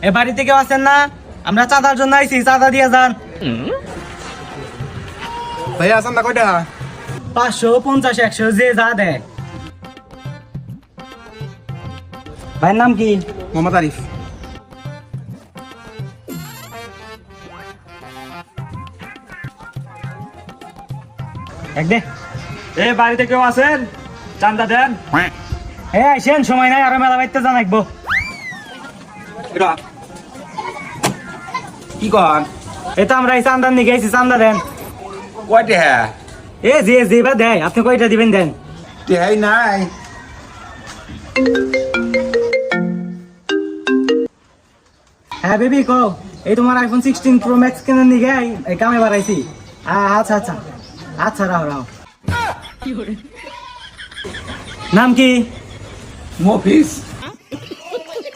এ বাড়িতে কেউ আছেন না? আমরা চাঁদার জন্য আইছি, চাঁদা দিয়ে যান। ভাইয়া চান্দা কয়টা? 500, 50, 100 যে যা দেয়। ভাইয়ের নাম কি? মোহাম্মদ আরিফ। এক দে। এ বাড়িতে কেউ আছেন? চান্দা দেন। এ আইসেন, সময় নাই, আরো মেলা বাইতে জানাইবো। এটা কি কন? এটা আমরা এই চান্দার নিয়ে গেছি, চান্দা দেন। কয়টা? হ্যাঁ এ যে যেবা দেয়, আপনি কয়টা দিবেন দেন। টেহাই নাই। হ্যাঁ বেবি কও, এই তোমার আইফোন 16 প্রো ম্যাক্স কেনার নিয়ে এই কামে বাড়াইছি। আচ্ছা আচ্ছা আচ্ছা, রাও রাও। নাম কি? মফিস।